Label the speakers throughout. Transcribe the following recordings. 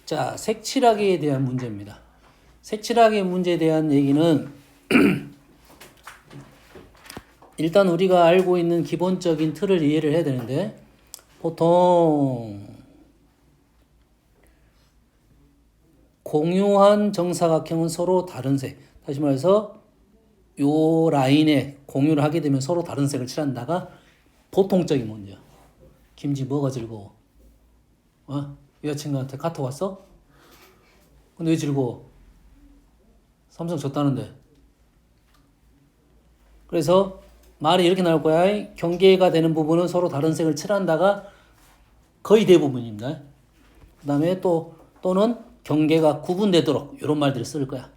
Speaker 1: 자, 색칠하기에 대한 문제입니다. 색칠하기 문제에 대한 얘기는 일단 우리가 알고 있는 기본적인 틀을 이해를 해야 되는데 보통 공유한 정사각형은 서로 다른 색, 다시 말해서 요 라인에 공유를 하게 되면 서로 다른 색을 칠한다가 보통적인 문제야. 김지 뭐가 즐거워? 여자친구한테 카톡 왔어? 근데 왜 즐거워? 삼성 졌다는데. 그래서 말이 이렇게 나올 거야. 경계가 되는 부분은 서로 다른 색을 칠한다가 거의 대부분입니다. 그 다음에 또는 경계가 구분되도록 이런 말들을 쓸 거야.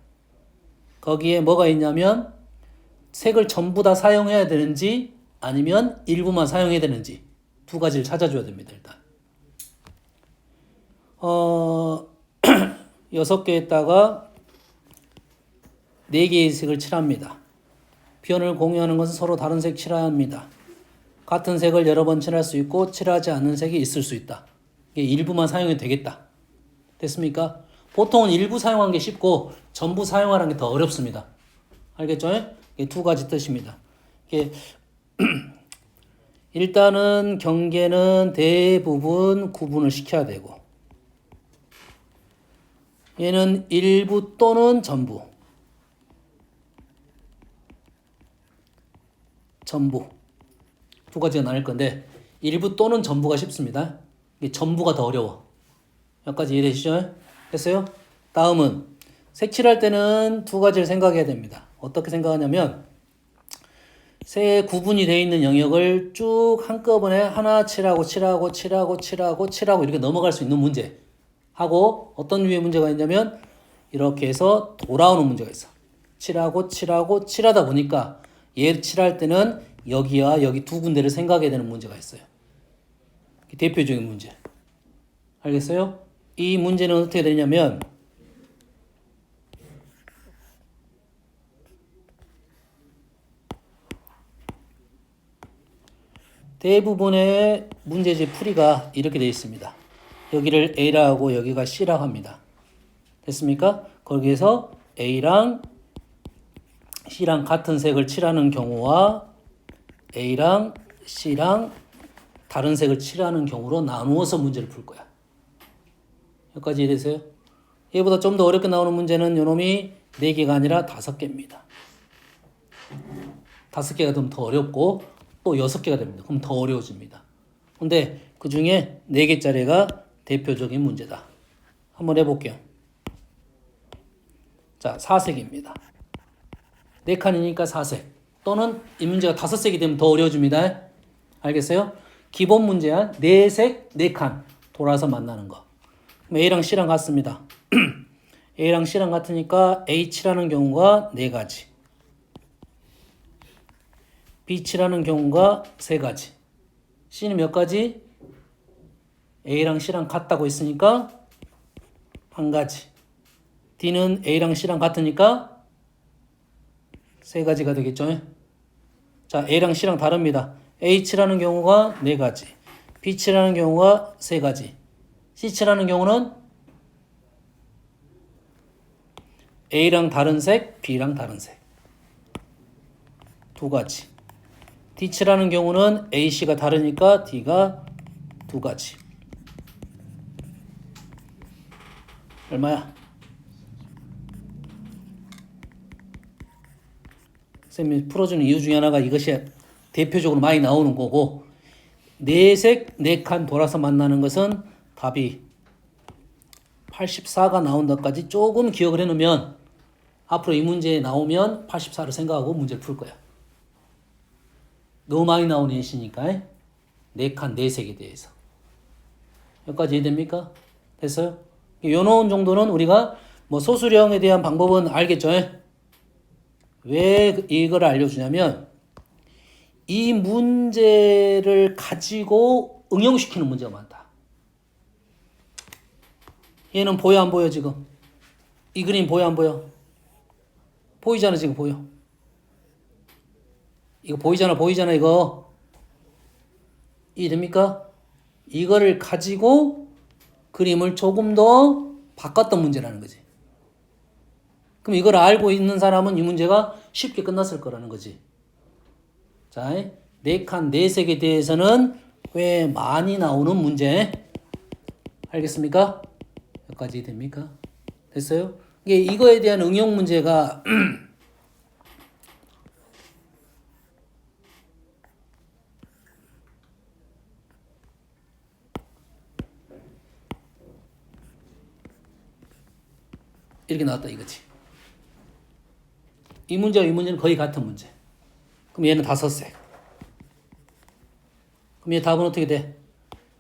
Speaker 1: 거기에 뭐가 있냐면 색을 전부 다 사용해야 되는지 아니면 일부만 사용해야 되는지 두 가지를 찾아줘야 됩니다. 일단 6개에다가 4개의 색을 칠합니다. 표현을 공유하는 것은 서로 다른 색 칠해야 합니다. 같은 색을 여러 번 칠할 수 있고 칠하지 않는 색이 있을 수 있다. 이게 일부만 사용해도 되겠다. 됐습니까? 보통은 일부 사용하는 게 쉽고 전부 사용하는 게 더 어렵습니다. 알겠죠? 이게 두 가지 뜻입니다. 이게 일단은 경계는 대부분 구분을 시켜야 되고 얘는 일부 또는 전부 두 가지가 나눌 건데 일부 또는 전부가 쉽습니다. 이게 전부가 더 어려워. 여기까지 이해되시죠? 됐어요? 다음은 색칠할 때는 두 가지를 생각해야 됩니다. 어떻게 생각하냐면 세 구분이 되어 있는 영역을 쭉 한꺼번에 하나 칠하고 이렇게 넘어갈 수 있는 문제 하고 어떤 류의 문제가 있냐면 이렇게 해서 돌아오는 문제가 있어. 칠하다 보니까 얘 칠할 때는 여기와 여기 두 군데를 생각해야 되는 문제가 있어요. 대표적인 문제. 알겠어요? 이 문제는 어떻게 되냐면 대부분의 문제집 풀이가 이렇게 되어 있습니다. 여기를 A라 하고 여기가 C라고 합니다. 됐습니까? 거기에서 A랑 C랑 같은 색을 칠하는 경우와 A랑 C랑 다른 색을 칠하는 경우로 나누어서 문제를 풀 거야. 여기까지 이해되세요? 얘보다 좀 더 어렵게 나오는 문제는 요놈이 4개가 아니라 5개입니다. 5개가 좀 더 어렵고 또 6개가 됩니다. 그럼 더 어려워집니다. 근데 그 중에 4개짜리가 대표적인 문제다. 한번 해볼게요. 자, 4색입니다. 4칸이니까 4색. 또는 이 문제가 5색이 되면 더 어려워집니다. 알겠어요? 기본 문제야. 4색, 4칸. 돌아서 만나는 거. A랑 C랑 같습니다. A랑 C랑 같으니까 H라는 경우가 4가지. B치라는 경우가 3가지. C는 몇 가지? A랑 C랑 같다고 했으니까 1가지. D는 A랑 C랑 같으니까 3가지가 되겠죠. 자, A랑 C랑 다릅니다. H라는 경우가 4가지. B치라는 경우가 3가지. C치라는 경우는 A랑 다른 색, B랑 다른 색. 2가지. D치라는 경우는 AC가 다르니까 D가 2가지. 얼마야? 선생님이 풀어주는 이유 중에 하나가 이것이 대표적으로 많이 나오는 거고 4색, 4칸 돌아서 만나는 것은 답이 84가 나온다까지 조금 기억을 해놓으면 앞으로 이 문제에 나오면 84를 생각하고 문제를 풀 거야. 너무 많이 나오는 예시니까 4칸, 4색에 대해서. 여기까지 이해됩니까? 됐어요? 요런 정도는 우리가 뭐 소수령에 대한 방법은 알겠죠? 왜 이걸 알려주냐면 이 문제를 가지고 응용시키는 문제가 많다. 얘는 보여 안 보여 지금? 이 그림 보여 안 보여? 보이잖아 지금 보여. 이거 보이잖아 이거. 이해됩니까? 이거를 가지고 그림을 조금 더 바꿨던 문제라는 거지. 그럼 이걸 알고 있는 사람은 이 문제가 쉽게 끝났을 거라는 거지. 자, 네 칸, 네 색에 대해서는 꽤 많이 나오는 문제. 알겠습니까? 여기까지 됩니까? 됐어요? 이거에 대한 응용 문제가 이렇게 나왔다 이거지. 이 문제와 이 문제는 거의 같은 문제. 그럼 얘는 5색. 그럼 얘 답은 어떻게 돼?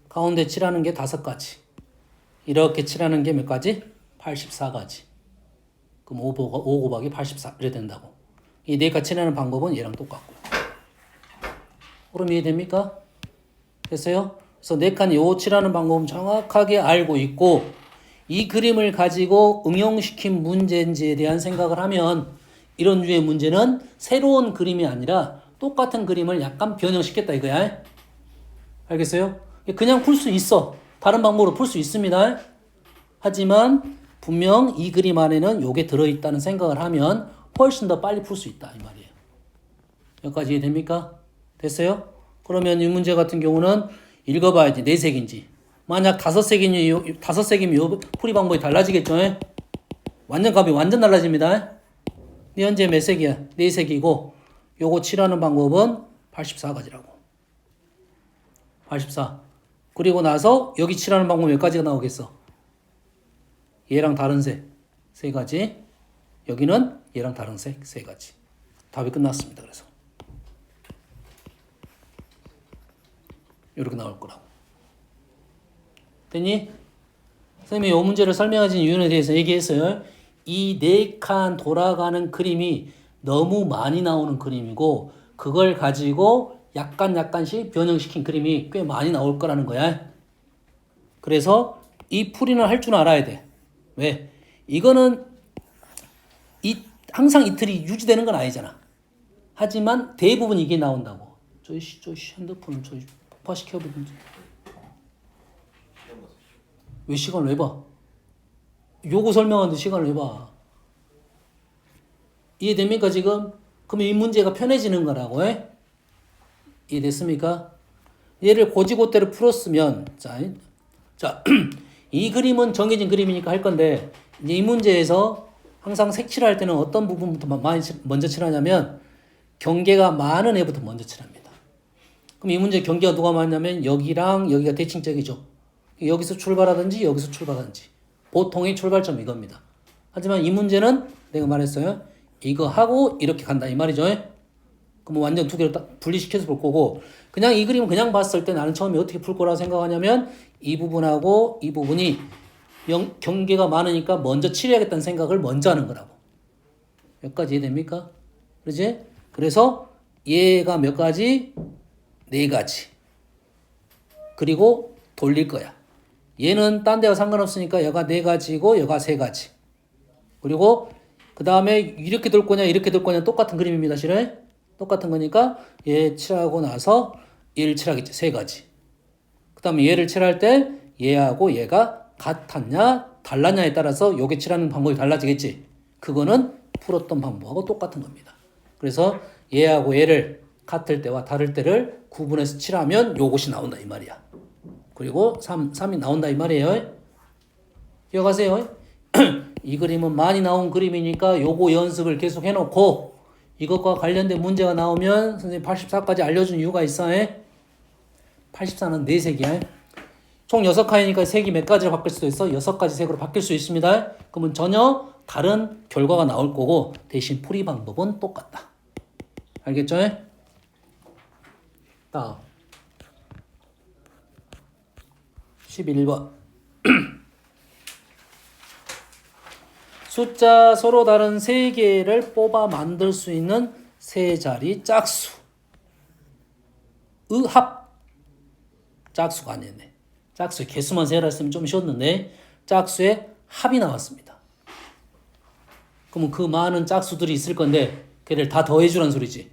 Speaker 1: 가운데 칠하는 게 5가지. 이렇게 칠하는 게 몇 가지? 84가지. 그럼 5 곱하기 84 이래 된다고. 이 4가지 칠하는 방법은 얘랑 똑같고. 그럼 이해됩니까? 됐어요? 그래서 4칸 요 칠하는 방법은 정확하게 알고 있고 이 그림을 가지고 응용시킨 문제인지에 대한 생각을 하면 이런 류의 문제는 새로운 그림이 아니라 똑같은 그림을 약간 변형시켰다 이거야. 알겠어요? 그냥 풀 수 있어. 다른 방법으로 풀 수 있습니다. 하지만 분명 이 그림 안에는 요게 들어있다는 생각을 하면 훨씬 더 빨리 풀 수 있다 이 말이에요. 여기까지 이해됩니까? 됐어요? 그러면 이 문제 같은 경우는 읽어봐야지 4색인지. 만약 5색이면 요 풀이 방법이 달라지겠죠? 완전 값이 완전 달라집니다. 현재 몇 색이야? 4색이고 요거 칠하는 방법은 84가지라고. 84. 그리고 나서 여기 칠하는 방법 몇 가지가 나오겠어? 얘랑 다른 색 3가지. 여기는 얘랑 다른 색 3가지. 답이 끝났습니다. 그래서 이렇게 나올 거라고. 됐니? 선생님이 이 문제를 설명하신 이유에 대해서 얘기했어요. 이 4칸 돌아가는 그림이 너무 많이 나오는 그림이고 그걸 가지고 약간씩 변형시킨 그림이 꽤 많이 나올 거라는 거야. 그래서 이 풀이는 할 줄 알아야 돼. 왜? 이거는 항상 이 틀이 유지되는 건 아니잖아. 하지만 대부분 이게 나온다고. 저씨 핸드폰을 폭파시켜보든지. 왜 시간을 왜 봐? 요거 설명하는데 시간을 왜 봐? 이해됩니까 지금? 그러면 이 문제가 편해지는 거라고 해? 이해됐습니까? 얘를 고지고대로 풀었으면 자, 이 그림은 정해진 그림이니까 할 건데 이제 이 문제에서 항상 색칠할 때는 어떤 부분부터 먼저 칠하냐면 경계가 많은 애부터 먼저 칠합니다. 그럼 이 문제 경계가 누가 많냐면 여기랑 여기가 대칭적이죠. 여기서 출발하든지 여기서 출발하든지 보통의 출발점이 이겁니다. 하지만 이 문제는 내가 말했어요. 이거 하고 이렇게 간다 이 말이죠. 그럼 완전 두 개를 딱 분리시켜서 볼 거고 그냥 이 그림을 그냥 봤을 때 나는 처음에 어떻게 풀 거라고 생각하냐면 이 부분하고 이 부분이 경계가 많으니까 먼저 칠해야겠다는 생각을 먼저 하는 거라고. 여기까지 이해됩니까? 그러지? 그래서 얘가 몇 가지? 4가지. 그리고 돌릴 거야. 얘는 딴 데와 상관없으니까 얘가 4가지고 얘가 3가지. 그리고 그 다음에 이렇게 돌 거냐 이렇게 돌 거냐 똑같은 그림입니다. 실은 똑같은 거니까 얘 칠하고 나서 얘를 칠하겠지. 3가지. 그 다음에 얘를 칠할 때 얘하고 얘가 같았냐 달랐냐에 따라서 요게 칠하는 방법이 달라지겠지. 그거는 풀었던 방법하고 똑같은 겁니다. 그래서 얘하고 얘를 같을 때와 다를 때를 구분해서 칠하면 요것이 나온다 이 말이야. 그리고 3이 나온다 이 말이에요. 기억하세요. 이 그림은 많이 나온 그림이니까 요거 연습을 계속 해놓고 이것과 관련된 문제가 나오면 선생님 84까지 알려준 이유가 있어. 84는 4색이야. 총 6칸이니까 색이 몇 가지로 바뀔 수도 있어. 6가지 색으로 바뀔 수 있습니다. 그러면 전혀 다른 결과가 나올 거고 대신 풀이 방법은 똑같다. 알겠죠? 다음 11번 숫자 서로 다른 3개를 뽑아 만들 수 있는 세 자리 짝수 합 짝수가 아니네. 짝수의 개수만 세라 했으면 좀 쉬웠는데 짝수의 합이 나왔습니다. 그러면 그 많은 짝수들이 있을 건데 걔를 다 더해주란 소리지.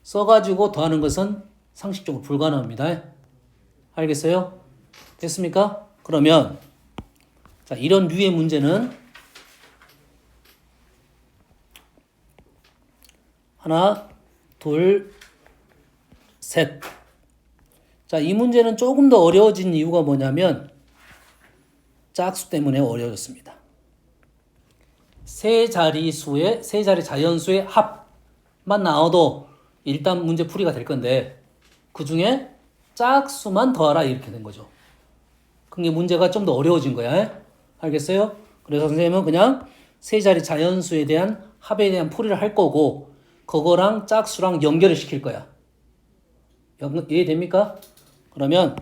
Speaker 1: 써가지고 더하는 것은 상식적으로 불가능합니다. 알겠어요? 됐습니까? 그러면 자, 이런 류의 문제는 하나, 둘, 셋. 자, 이 문제는 조금 더 어려워진 이유가 뭐냐면 짝수 때문에 어려워졌습니다. 세 자리 자연수의 합만 나와도 일단 문제 풀이가 될 건데 그 중에 짝수만 더하라 이렇게 된 거죠. 그게 문제가 좀 더 어려워진 거야. 알겠어요? 그래서 선생님은 그냥 세 자리 자연수에 대한 합에 대한 풀이를 할 거고 그거랑 짝수랑 연결을 시킬 거야. 이해됩니까? 그러면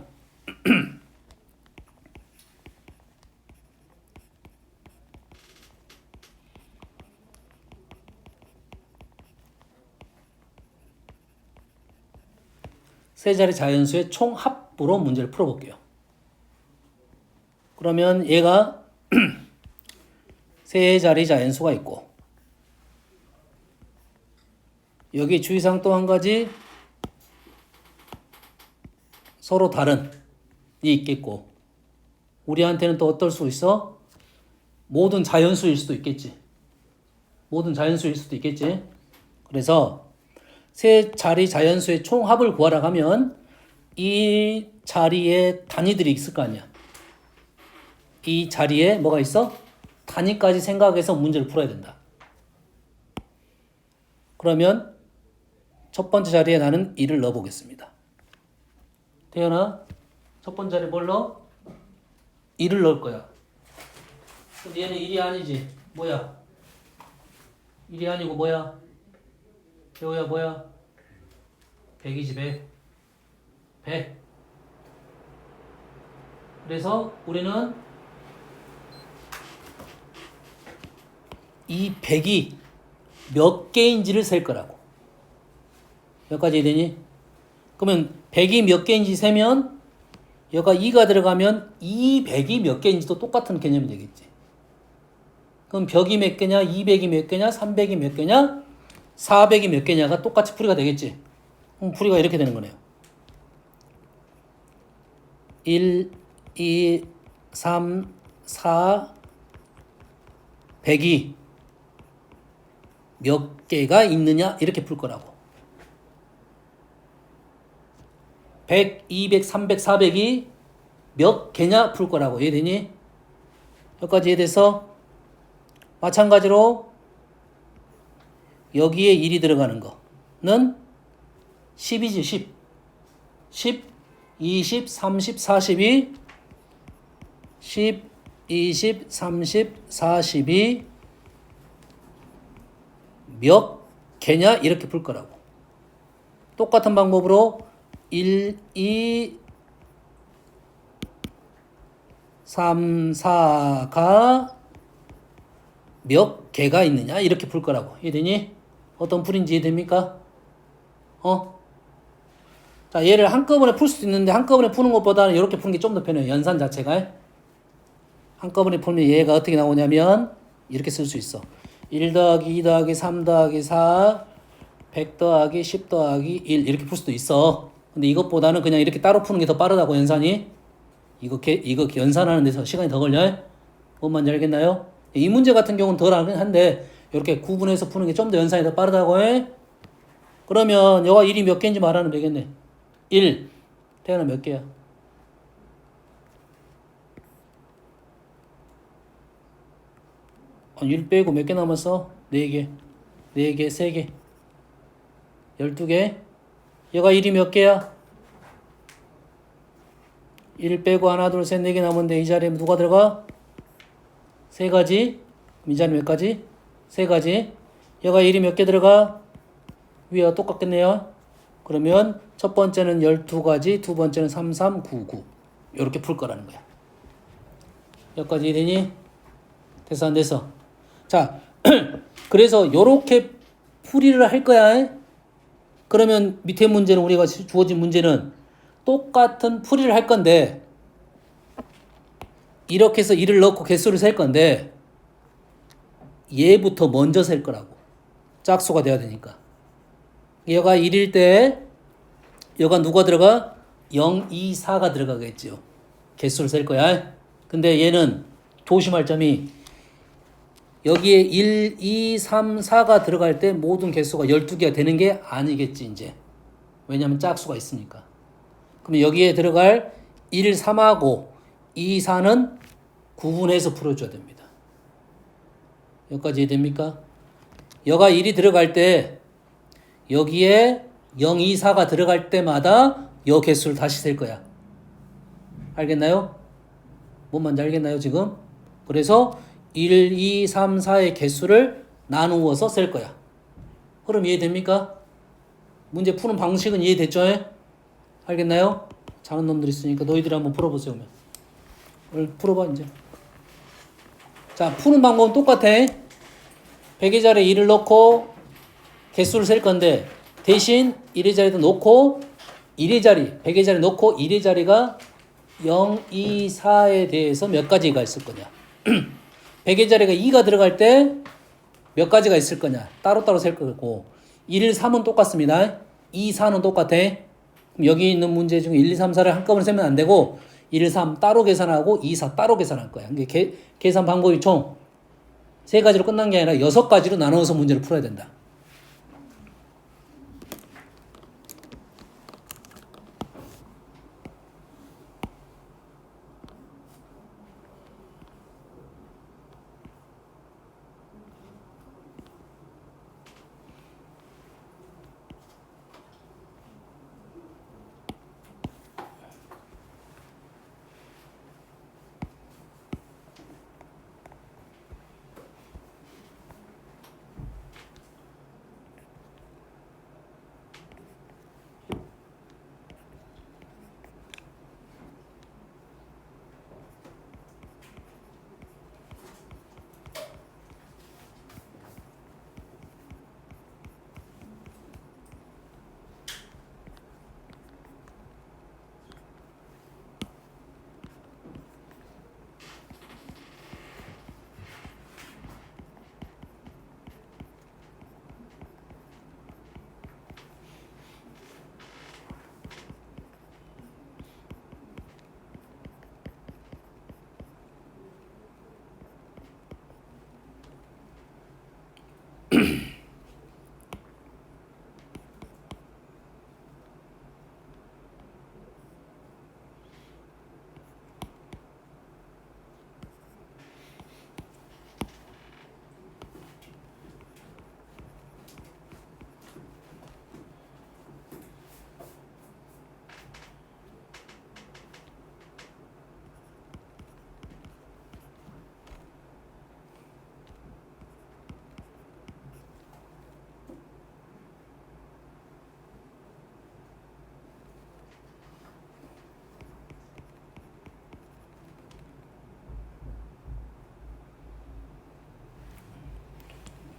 Speaker 1: 세 자리 자연수의 총합으로 문제를 풀어볼게요. 그러면 얘가 세 자리 자연수가 있고 여기 주의사항 또 한 가지 서로 다른 이 있겠고 우리한테는 또 어떨 수 있어? 모든 자연수일 수도 있겠지. 모든 자연수일 수도 있겠지. 그래서 세 자리 자연수의 총합을 구하라 하면 이 자리에 단위들이 있을 거 아니야. 이 자리에 뭐가 있어? 단위까지 생각해서 문제를 풀어야 된다. 그러면 첫 번째 자리에 나는 1을 넣어보겠습니다. 태연아, 첫 번째 자리에 뭘 넣어? 1을 넣을 거야. 근데 얘는 1이 아니지. 뭐야? 1이 아니고 뭐야? 태호야 뭐야? 100이지 100. 100. 그래서 우리는 이 100이 몇 개인지를 셀 거라고. 몇 가지 되니? 그러면 100이 몇 개인지 세면 여기가 2가 들어가면 이 100이 몇 개인지도 똑같은 개념이 되겠지. 그럼 벽이 몇 개냐, 200이 몇 개냐, 300이 몇 개냐, 400이 몇 개냐가 똑같이 풀이가 되겠지. 그럼 풀이가 이렇게 되는 거네요. 1, 2, 3, 4, 100이 몇 개가 있느냐 이렇게 풀 거라고. 100, 200, 300, 400이 몇 개냐 풀 거라고. 이해되니? 여기까지 이해돼서 마찬가지로 여기에 1이 들어가는 거는 10이지 10. 10, 20, 30, 40이 10, 20, 30, 40이 몇 개냐 이렇게 풀 거라고. 똑같은 방법으로 1, 2, 3, 4가 몇 개가 있느냐 이렇게 풀 거라고. 이해되니? 어떤 풀인지 이해됩니까? 자, 얘를 한꺼번에 풀 수도 있는데 한꺼번에 푸는 것보다는 이렇게 푸는 게 좀 더 편해요. 연산 자체가. 한꺼번에 풀면 얘가 어떻게 나오냐면 이렇게 쓸 수 있어. 1 더하기 2 더하기 3 더하기 4 100 더하기 10 더하기 1 이렇게 풀 수도 있어. 근데 이것보다는 그냥 이렇게 따로 푸는 게 더 빠르다고 연산이. 이거 연산하는 데서 시간이 더 걸려. 뭔 말인지 알겠나요? 이 문제 같은 경우는 덜 하긴 한데 이렇게 구분해서 푸는 게 좀 더 연산이 더 빠르다고 해. 그러면 여가 1이 몇 개인지 말하면 되겠네. 1. 태연아 몇 개야? 아, 1 빼고 몇 개 남았어? 4개. 4개, 3개. 12개. 얘가 1이 몇 개야? 1 빼고 하나, 둘, 셋, 4개 남았는데 이 자리에 누가 들어가? 3가지. 이 자리 몇 가지? 3가지. 얘가 1이 몇 개 들어가? 위가 똑같겠네요. 그러면 첫 번째는 12가지, 두 번째는 3, 3, 9, 9. 이렇게 풀 거라는 거야. 여기까지 이해되니? 됐어, 안 됐어? 자, 그래서 이렇게 풀이를 할 거야. 그러면 밑에 문제는 우리가 주어진 문제는 똑같은 풀이를 할 건데 이렇게 해서 1을 넣고 개수를 셀 건데 얘부터 먼저 셀 거라고. 짝수가 돼야 되니까. 얘가 1일 때 얘가 누가 들어가? 0, 2, 4가 들어가겠죠. 개수를 셀 거야. 근데 얘는 조심할 점이 여기에 1, 2, 3, 4가 들어갈 때 모든 개수가 12개가 되는 게 아니겠지 이제. 왜냐하면 짝수가 있으니까. 그럼 여기에 들어갈 1, 3하고 2, 4는 구분해서 풀어줘야 됩니다. 여기까지 이해됩니까? 여가 1이 들어갈 때 여기에 0, 2, 4가 들어갈 때마다 여 개수를 다시 셀 거야. 알겠나요? 뭔 말인지 알겠나요 지금? 그래서 1, 2, 3, 4의 개수를 나누어서 셀 거야. 흐름 이해됩니까? 문제 푸는 방식은 이해됐죠? 알겠나요? 잘하는 놈들 있으니까 너희들이 한번 풀어보세요. 오늘 풀어봐 이제. 자, 푸는 방법은 똑같아. 100의 자리에 1을 넣고 개수를 셀 건데 대신 1의 자리도 놓고 1의 자리, 100의 자리 놓고 1의 자리가 0, 2, 4에 대해서 몇 가지가 있을 거냐. 100의 자리가 2가 들어갈 때 몇 가지가 있을 거냐. 따로따로 셀 거고 1, 3은 똑같습니다. 2, 4는 똑같아. 그럼 여기 있는 문제 중에 1, 2, 3, 4를 한꺼번에 세면 안 되고 1, 3 따로 계산하고 2, 4 따로 계산할 거야. 이게 계산 방법이 총 3가지로 끝난 게 아니라 6가지로 나눠서 문제를 풀어야 된다.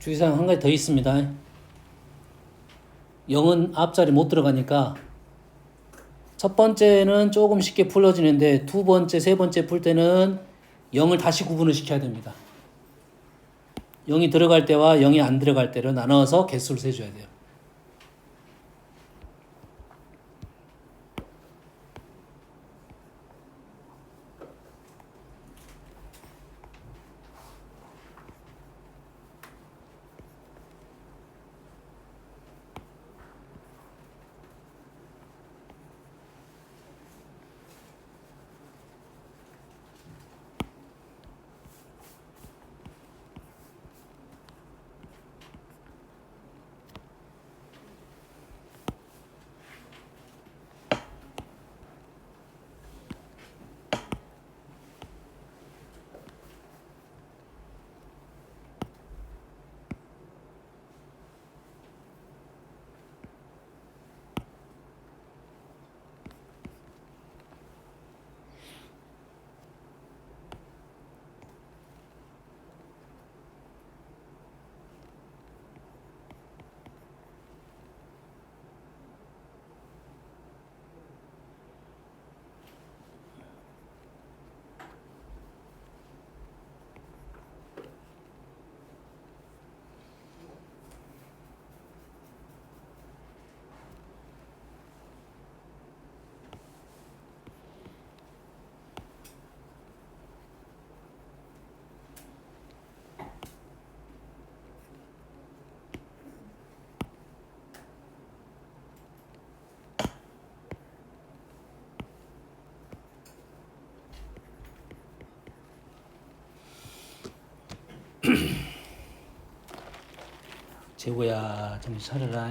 Speaker 1: 주의사항 한 가지 더 있습니다. 0은 앞자리 못 들어가니까 첫 번째는 조금 쉽게 풀어지는데 두 번째, 세 번째 풀 때는 0을 다시 구분을 시켜야 됩니다. 0이 들어갈 때와 0이 안 들어갈 때를 나눠서 개수를 세줘야 돼요. 재우야 정신 차려라.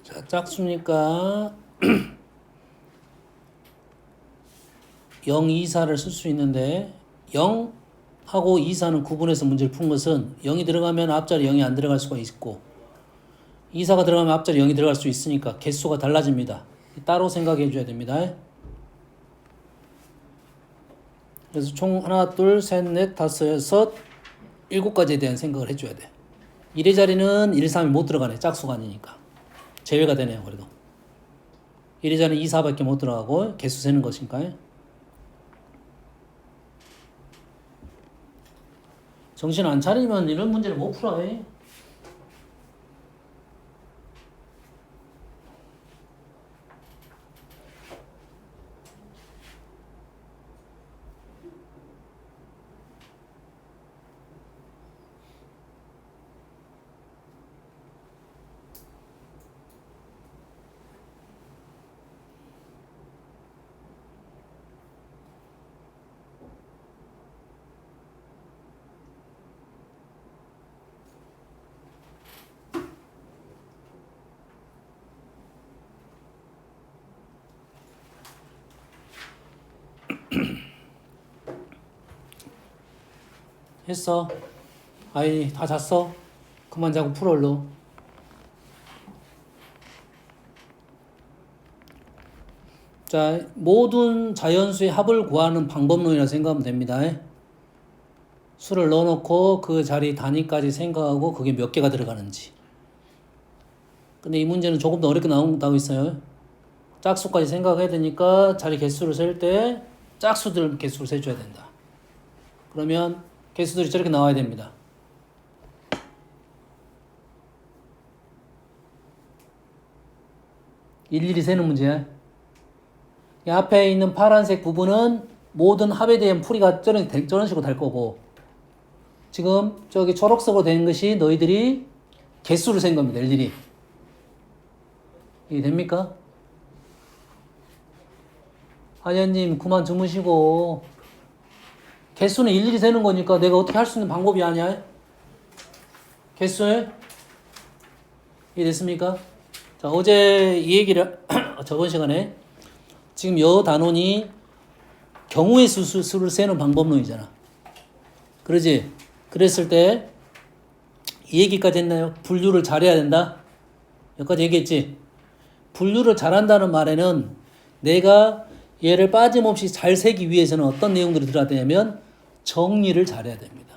Speaker 1: 자, 짝수니까 0, 2사를 쓸 수 있는데 0하고 2사는 구분해서 문제를 푼 것은 0이 들어가면 앞자리 0이 안 들어갈 수가 있고 2사가 들어가면 앞자리 0이 들어갈 수 있으니까 개수가 달라집니다. 따로 생각해 줘야 됩니다. 그래서 총 하나, 둘, 셋, 넷, 다섯, 여섯, 7가지에 대한 생각을 해줘야 돼. 1의 자리는 1, 3이 못 들어가네. 짝수가 아니니까. 제외가 되네요. 그래도 1의 자리는 2, 4밖에 못 들어가고 개수 세는 것이니까. 정신 안 차리면 이런 문제를 못 풀어. 했어. 아이 다 잤어. 그만 자고 풀어 얼른. 자, 모든 자연수의 합을 구하는 방법론이라 생각하면 됩니다. 수를 넣어놓고 그 자리 단위까지 생각하고 그게 몇 개가 들어가는지. 근데 이 문제는 조금 더 어렵게 나오고 있어요. 짝수까지 생각해야 되니까 자리 개수를 셀 때 짝수들 개수를 세줘야 된다. 그러면 개수들이 저렇게 나와야 됩니다. 일일이 세는 문제야. 이 앞에 있는 파란색 부분은 모든 합에 대한 풀이가 저런 식으로 될 거고, 지금 저기 초록색으로 된 것이 너희들이 개수를 센 겁니다. 일일이. 이게 됩니까? 하연님 그만 주무시고, 개수는 일일이 세는 거니까 내가 어떻게 할 수 있는 방법이 아니야. 개수에 이해됐습니까? 자, 어제 이 얘기를 저번 시간에 지금 여 단원이 경우의 수를 세는 방법론이잖아. 그러지? 그랬을 때 이 얘기까지 했나요? 분류를 잘해야 된다. 여기까지 얘기했지? 분류를 잘한다는 말에는 내가 얘를 빠짐없이 잘 세기 위해서는 어떤 내용들이 들어야 되냐면 정리를 잘해야 됩니다.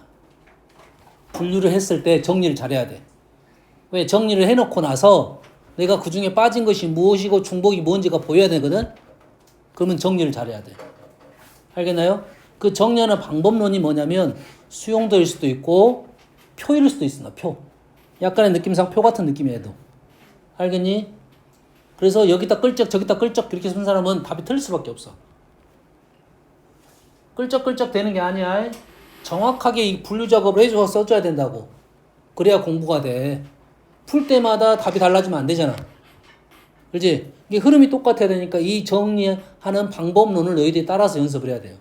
Speaker 1: 분류를 했을 때 정리를 잘해야 돼. 왜? 정리를 해놓고 나서 내가 그 중에 빠진 것이 무엇이고 중복이 뭔지가 보여야 되거든? 그러면 정리를 잘해야 돼. 알겠나요? 그 정리하는 방법론이 뭐냐면 수용도일 수도 있고 표일 수도 있습니다. 표. 약간의 느낌상 표 같은 느낌이에요. 알겠니? 그래서 여기다 끌적 저기다 끌적 이렇게 쓴 사람은 답이 틀릴 수밖에 없어. 끌적끌적 되는 게 아니야. 정확하게 이 분류 작업을 해줘서 써줘야 된다고. 그래야 공부가 돼. 풀 때마다 답이 달라지면 안 되잖아. 그렇지? 이게 흐름이 똑같아야 되니까 이 정리하는 방법론을 너희들이 따라서 연습을 해야 돼요.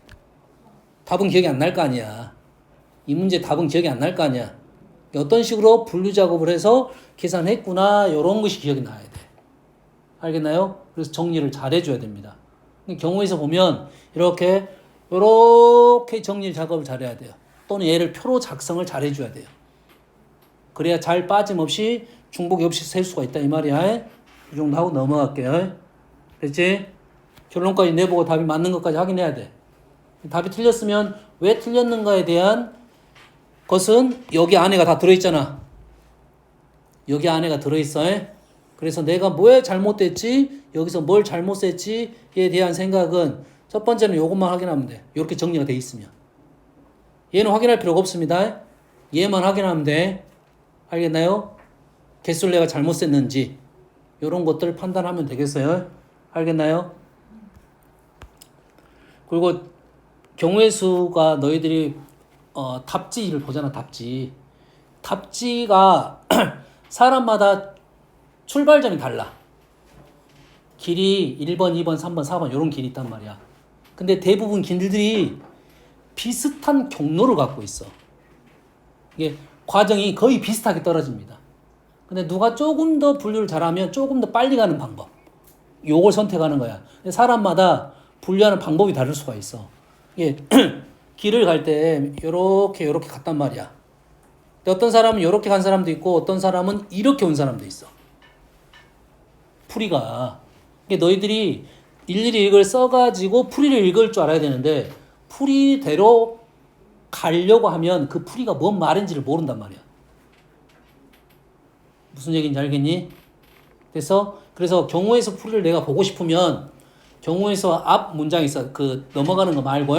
Speaker 1: 답은 기억이 안 날 거 아니야. 이 문제 답은 기억이 안 날 거 아니야. 어떤 식으로 분류 작업을 해서 계산했구나 이런 것이 기억이 나야 돼. 알겠나요? 그래서 정리를 잘 해줘야 됩니다. 경우에서 보면 이렇게 정리 작업을 잘해야 돼요. 또는 얘를 표로 작성을 잘 해줘야 돼요. 그래야 잘 빠짐없이 중복이 없이 셀 수가 있다 이 말이야. 이 정도 하고 넘어갈게요. 됐지? 결론까지 내보고 답이 맞는 것까지 확인해야 돼. 답이 틀렸으면 왜 틀렸는가에 대한 것은 여기 안에가 다 들어있잖아. 여기 안에가 들어있어. 그래서 내가 뭐에 잘못됐지, 여기서 뭘 잘못했지에 대한 생각은 첫 번째는 이것만 확인하면 돼. 이렇게 정리가 돼 있으면. 얘는 확인할 필요가 없습니다. 얘만 확인하면 돼. 알겠나요? 개수를 내가 잘못 셌는지 이런 것들을 판단하면 되겠어요. 알겠나요? 그리고 경우의 수가 너희들이 답지를 보잖아. 답지가 사람마다 출발점이 달라. 길이 1번, 2번, 3번, 4번 이런 길이 있단 말이야. 근데 대부분 길들이 비슷한 경로를 갖고 있어. 이게 과정이 거의 비슷하게 떨어집니다. 근데 누가 조금 더 분류를 잘하면 조금 더 빨리 가는 방법, 요걸 선택하는 거야. 근데 사람마다 분류하는 방법이 다를 수가 있어. 이게 길을 갈 때 요렇게 갔단 말이야. 근데 어떤 사람은 요렇게 간 사람도 있고 어떤 사람은 이렇게 온 사람도 있어. 풀이가. 너희들이 일일이 이걸 써가지고 풀이를 읽을 줄 알아야 되는데 풀이대로 가려고 하면 그 풀이가 뭔 말인지를 모른단 말이야. 무슨 얘기인지 알겠니? 그래서 경우에서 풀이를 내가 보고 싶으면 경우에서 앞 문장이 있어. 넘어가는 거 말고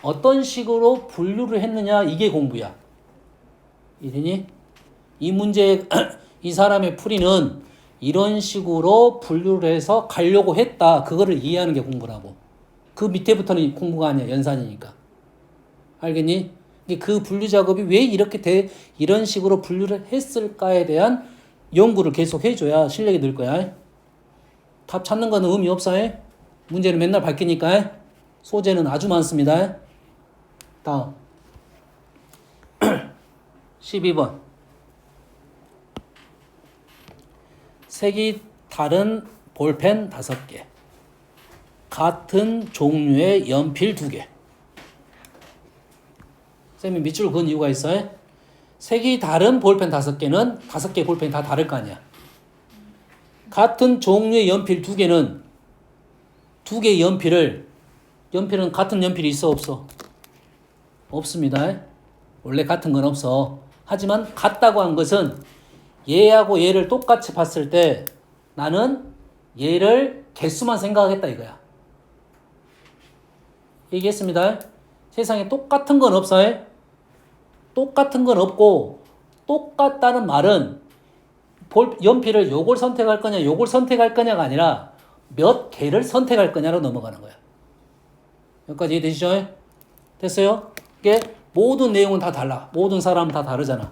Speaker 1: 어떤 식으로 분류를 했느냐, 이게 공부야. 이해되니? 이 문제 이 사람의 풀이는 이런 식으로 분류를 해서 가려고 했다. 그거를 이해하는 게 공부라고. 그 밑에부터는 공부가 아니야. 연산이니까. 알겠니? 그 분류 작업이 왜 이런 식으로 분류를 했을까에 대한 연구를 계속 해줘야 실력이 늘 거야. 답 찾는 거는 의미 없어. 문제는 맨날 바뀌니까. 소재는 아주 많습니다. 다음 12번. 색이 다른 볼펜 5개, 같은 종류의 연필 2개. 쌤이 밑줄 그은 이유가 있어요. 색이 다른 볼펜 5개는 5개 볼펜이 다 다를 거 아니야. 같은 종류의 연필 2개는 2개의 연필은 같은 연필이 있어 없어? 없습니다. 원래 같은 건 없어. 하지만 같다고 한 것은 얘하고 얘를 똑같이 봤을 때 나는 얘를 개수만 생각하겠다 이거야. 얘기했습니다. 세상에 똑같은 건 없어요. 똑같은 건 없고 똑같다는 말은 연필을 요걸 선택할 거냐 요걸 선택할 거냐가 아니라 몇 개를 선택할 거냐로 넘어가는 거야. 여기까지 이해되시죠? 됐어요? 이게 모든 내용은 다 달라. 모든 사람은 다 다르잖아.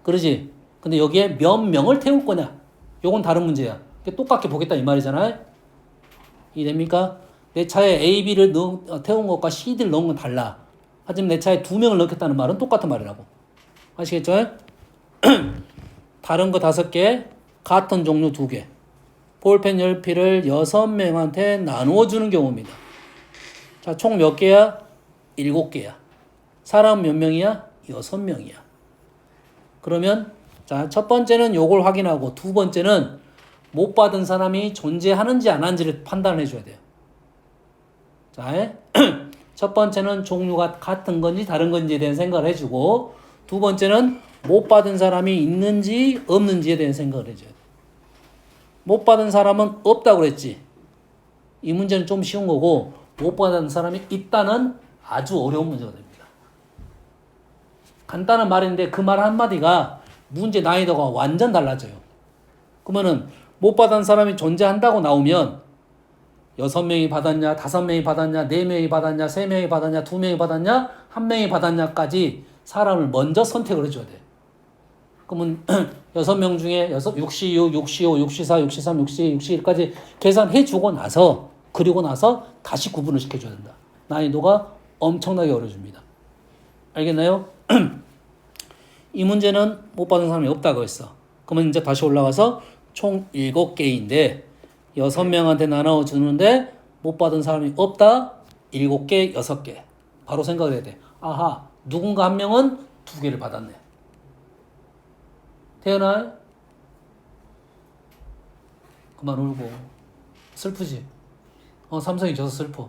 Speaker 1: 그러지? 근데 여기에 몇 명을 태울 거냐? 요건 다른 문제야. 똑같게 보겠다 이 말이잖아요. 이해됩니까? 내 차에 A, B를 태운 것과 CD를 넣은 건 달라. 하지만 내 차에 2명을 넣겠다는 말은 똑같은 말이라고. 아시겠죠? 다른 거 5개, 같은 종류 2개. 볼펜 연필을 6명한테 나누어 주는 경우입니다. 자, 총 몇 개야? 7개야. 사람 몇 명이야? 6명이야. 그러면 자, 첫 번째는 요걸 확인하고 두 번째는 못 받은 사람이 존재하는지 안 하는지를 판단해 줘야 돼요. 자, 첫 번째는 종류가 같은 건지 다른 건지에 대한 생각을 해주고 두 번째는 못 받은 사람이 있는지 없는지에 대한 생각을 해줘야 돼요. 못 받은 사람은 없다고 그랬지. 이 문제는 좀 쉬운 거고 못 받은 사람이 있다는 아주 어려운 문제가 됩니다. 간단한 말인데 그 말 한마디가 문제 난이도가 완전 달라져요. 그러면은 못 받은 사람이 존재한다고 나오면 6명이 받았냐, 5명이 받았냐, 4명이 받았냐, 3명이 받았냐, 2명이 받았냐, 1명이 받았냐까지 사람을 먼저 선택을 해줘야 돼. 그러면 6명 중에 66, 65, 64, 63, 62, 61까지 계산해주고 나서 그리고 나서 다시 구분을 시켜줘야 된다. 난이도가 엄청나게 어려워집니다. 알겠나요? 이 문제는 못 받은 사람이 없다고 했어. 그러면 이제 다시 올라가서 총 7개인데 6명한테 나눠주는데 못 받은 사람이 없다? 7개, 6개. 바로 생각을 해야 돼. 아하, 누군가 한 명은 2개를 받았네. 태연아? 그만 울고. 슬프지? 삼성이 져서 슬퍼.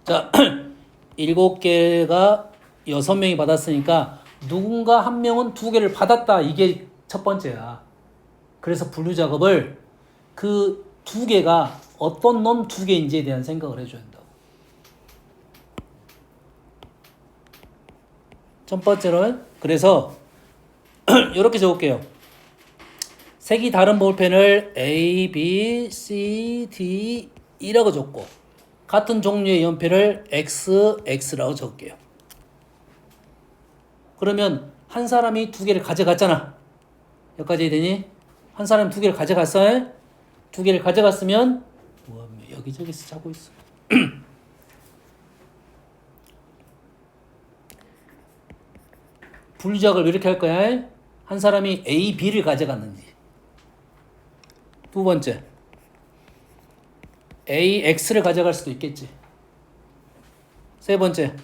Speaker 1: 자, 7개가 6명이 받았으니까 누군가 한 명은 2개를 받았다. 이게 첫 번째야. 그래서 분류 작업을 그 2개가 어떤 놈 2개인지에 대한 생각을 해줘야 된다고. 첫 번째로는 그래서 이렇게 적을게요. 색이 다른 볼펜을 A, B, C, D 이라고 적고 같은 종류의 연필을 X, X라고 적을게요. 그러면 한 사람이 2개를 가져갔잖아. 여기까지 되니? 한 사람이 두 개를 가져갔어? 두 개를 가져갔으면 뭐 여기저기서 자고 있어. 분류작을 이렇게 할 거야. 한 사람이 A, B를 가져갔는지. 두 번째, A, X를 가져갈 수도 있겠지. 세 번째,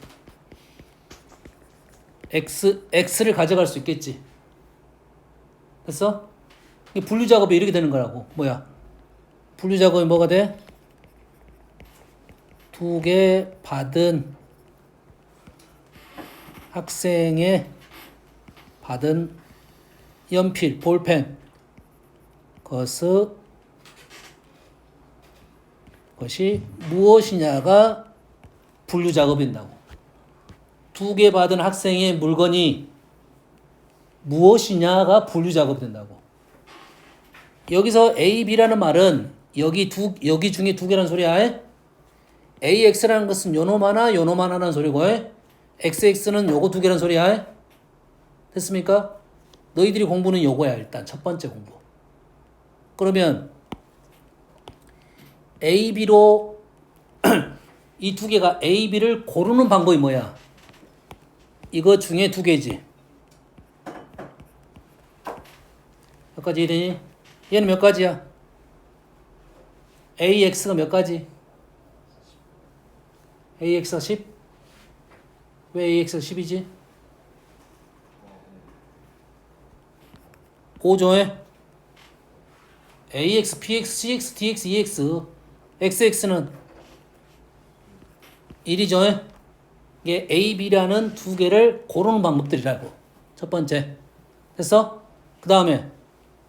Speaker 1: X를 가져갈 수 있겠지. 됐어? 분류작업이 이렇게 되는 거라고. 뭐야? 분류작업이 뭐가 돼? 두 개 받은 학생의 받은 연필, 볼펜 것이 무엇이냐가 분류작업이 된다고. 두 개 받은 학생의 물건이 무엇이냐가 분류작업이 된다고. 여기서 A, B라는 말은 여기 중에 두 개라는 소리야. A, X라는 것은 요놈 하나라는 소리고, X, X는 요거 두 개라는 소리야. 됐습니까? 너희들이 공부는 요거야. 일단 첫 번째 공부. 그러면 A, B로 이 두 개가 A, B를 고르는 방법이 뭐야? 이거 중에 두 개지. 몇 가지 이래니? 얘는 몇 가지야? AX가 몇 가지? AX가 10? 왜 AX가 10이지? 5조에 AX, PX, CX, DX, EX, XX는 1이죠. 이게 A, B라는 두 개를 고르는 방법들이라고. 첫 번째. 됐어? 그 다음에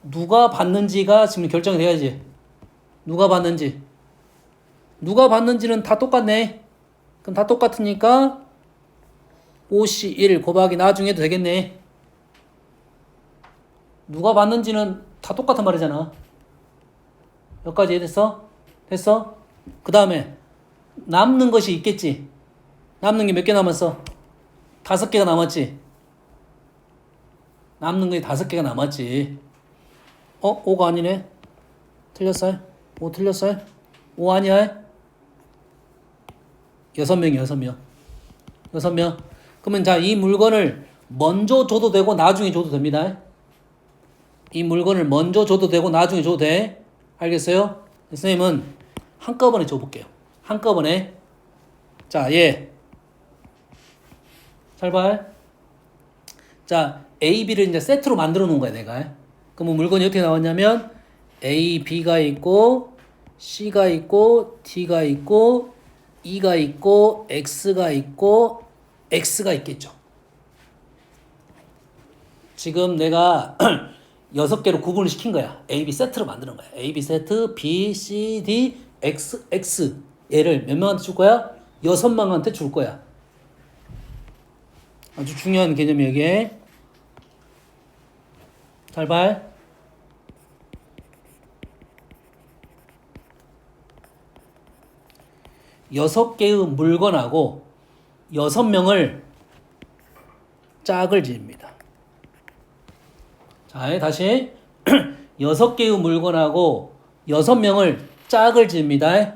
Speaker 1: 누가 받는지가 지금 결정이 돼야지. 누가 받는지. 누가 받는지는 다 똑같네. 그럼 다 똑같으니까 5C1 곱하기 나중에도 되겠네. 누가 받는지는 다 똑같은 말이잖아. 여기까지 됐어? 됐어? 그 다음에 남는 것이 있겠지. 남는 게 몇 개 남았어? 5개가 남았지. 남는 게 5개가 남았지. 5가 아니네. 틀렸어요? 5 틀렸어요? 5 아니야? 6명. 6명. 그러면 자, 이 물건을 먼저 줘도 되고 나중에 줘도 됩니다. 이 물건을 먼저 줘도 되고 나중에 줘도 돼. 알겠어요? 선생님은 한꺼번에 줘볼게요. 한꺼번에. 자, 얘. 잘 봐. 자, A, B를 이제 세트로 만들어 놓은 거야, 내가. 그러면 물건이 어떻게 나왔냐면 A, B가 있고 C가 있고 D가 있고 E가 있고 X가 있고 X가 있겠죠. 지금 내가 6개로 구분을 시킨 거야. A, B 세트로 만드는 거야. A, B 세트, B, C, D, X, X. 얘를 몇 명한테 줄 거야? 6명한테 줄 거야. 아주 중요한 개념이야, 이게. 잘 봐. 여섯 개의 물건하고 6명을 짝을 지읍니다. 자, 다시 6개의 물건하고 6명을 짝을 지읍니다.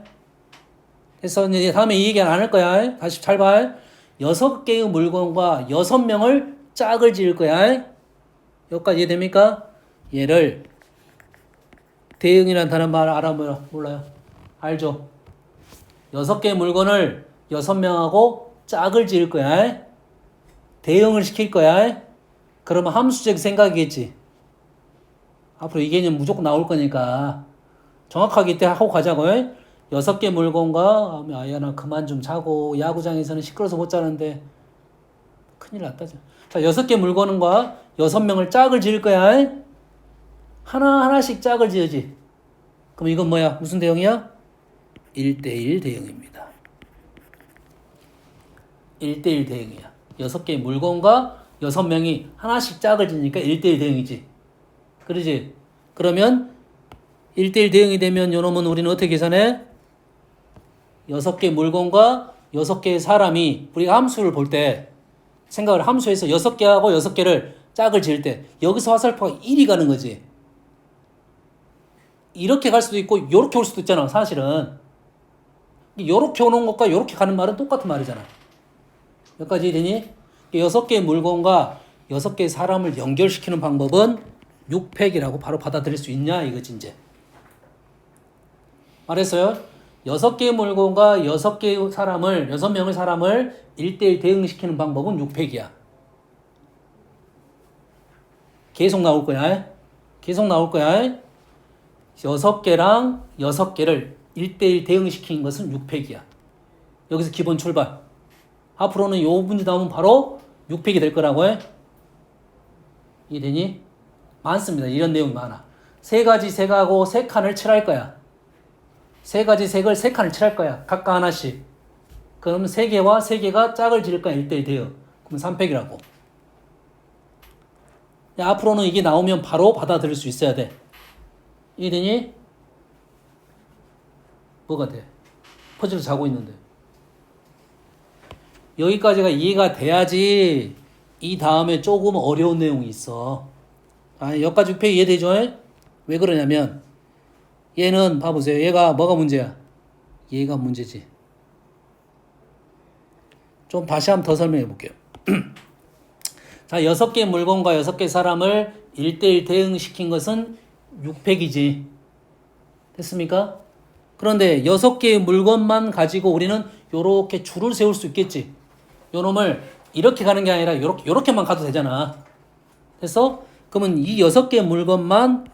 Speaker 1: 그래서 이제 다음에 이 얘기 안 할 거야. 다시 잘 봐. 6개의 물건과 6명을 짝을 지을 거야. 여기까지 이해됩니까? 얘를 대응이라는 단어 말 알아 몰라요? 알죠? 6개의 물건을 6명하고 짝을 지을 거야. 대응을 시킬 거야. 그러면 함수적 생각이겠지. 앞으로 이 개념 무조건 나올 거니까 정확하게 이때 하고 가자고. 6개 물건과 아야 나 그만 좀 자고 야구장에서는 시끄러워서 못 자는데 큰일 났다. 자, 6개 물건과 6명을 짝을 지을 거야. 하나하나씩 짝을 지어지. 그럼 이건 뭐야? 무슨 대응이야? 1대1 대응입니다. 1대1 대응이야. 6개의 물건과 6명이 하나씩 짝을 지니까 1대1 대응이지. 그러지? 그러면 1대1 대응이 되면 요놈은 우리는 어떻게 계산해? 6개 물건과 6개의 사람이 우리가 함수를 볼 때 생각을 함수에서 6개하고 6개를 짝을 지을 때 여기서 화살표가 1이 가는 거지. 이렇게 갈 수도 있고 이렇게 올 수도 있잖아. 사실은 이렇게 오는 것과 이렇게 가는 말은 똑같은 말이잖아. 여기까지 되니? 6개의 물건과 6개의 사람을 연결시키는 방법은 6팩이라고 바로 받아들일 수 있냐 이거지 이제. 말했어요. 6개의 물건과 6개의 사람을 6명의 사람을 1대1 대응시키는 방법은 6팩이야. 계속 나올 거야. 계속 나올 거야. 6개랑 6개를 1대1 대응시키는 것은 6팩이야. 여기서 기본 출발. 앞으로는 요 문제 나오면 바로 6팩이 될 거라고 해. 이해되니? 많습니다. 이런 내용이 많아. 3가지 색하고 3칸을 칠할 거야. 3가지 색을 3칸을 칠할 거야. 각각 하나씩. 그러면 3개와 3개가 짝을 지을 거야. 1대1 대응. 그럼 3팩이라고. 앞으로는 이게 나오면 바로 받아들일 수 있어야 돼. 이해되니? 뭐가 돼? 퍼즐을 자고 있는데. 여기까지가 이해가 돼야지 이 다음에 조금 어려운 내용이 있어. 여기까지 6페이지 이해되죠? 왜 그러냐면 얘는 봐보세요. 얘가 뭐가 문제야? 얘가 문제지. 좀 다시 한번 더 설명해 볼게요. 자, 6개의 물건과 6개의 사람을 1대1 대응시킨 것은 6팩이지. 됐습니까? 그런데 6개의 물건만 가지고 우리는 요렇게 줄을 세울 수 있겠지. 요 놈을 이렇게 가는 게 아니라 요렇게만 가도 되잖아. 그래서 그러면 이 6개의 물건만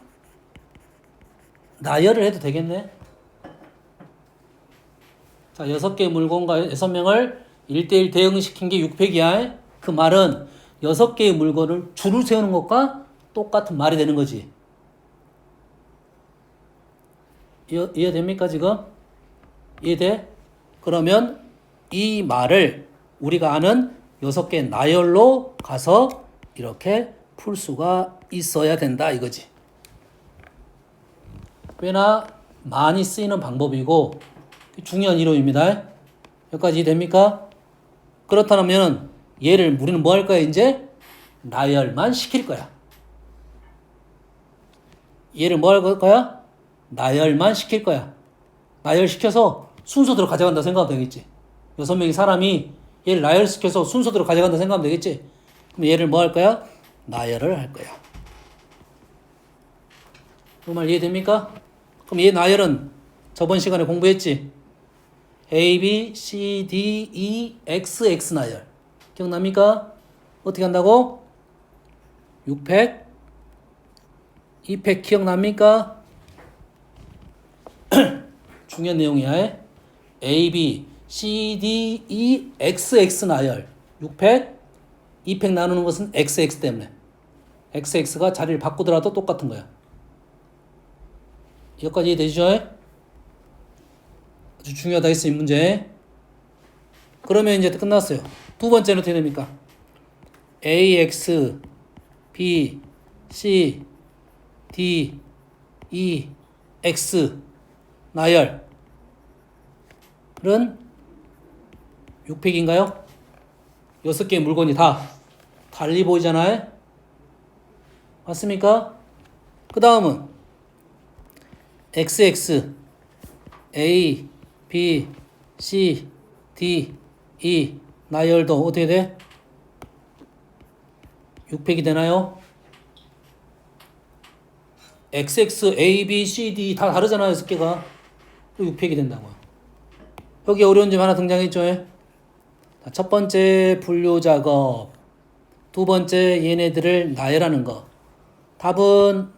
Speaker 1: 나열을 해도 되겠네. 자, 6개의 물건과 6명을 1대1 대응시킨 게 6팩이야. 그 말은 6개의 물건을 줄을 세우는 것과 똑같은 말이 되는 거지. 이해됩니까 지금? 이해돼? 그러면 이 말을 우리가 아는 6개의 나열로 가서 이렇게 풀 수가 있어야 된다 이거지. 꽤나 많이 쓰이는 방법이고 중요한 이론입니다. 여기까지 이해됩니까? 그렇다면 얘를 우리는 뭐 할 거야 이제? 나열만 시킬 거야. 얘를 뭐 할 거야? 나열만 시킬 거야. 나열시켜서 순서대로 가져간다 생각하면 되겠지. 6명의 사람이 얘를 나열시켜서 순서대로 가져간다 생각하면 되겠지. 그럼 얘를 뭐 할 거야? 나열을 할 거야. 그 말 이해됩니까? 그럼 얘 나열은 저번 시간에 공부했지. A, B, C, D, E, X, X 나열. 기억납니까? 어떻게 한다고? 6팩, 2팩 기억납니까? 중요한 내용이야. A, B, C, D, E, X, X 나열. 6팩, 2팩 나누는 것은 X, X 때문에. X, X가 자리를 바꾸더라도 똑같은 거야. 여기까지 이해되시죠? 아주 중요하다 했어, 이 문제. 그러면 이제 끝났어요. 두 번째는 어떻게 됩니까? A, X, B, C, D, E, X 나열은 6팩인가요? 6개의 물건이 다 달리 보이잖아요? 맞습니까? 그 다음은 XX, A, B, C, D, E 나열도 어떻게 돼? 6팩이 되나요? XX, A, B, C, D 다 다르잖아요. 6개가. 또 6팩이 된다고요. 여기 어려운 점 하나 등장했죠. 자, 첫 번째 분류 작업. 두 번째 얘네들을 나열하는 거. 답은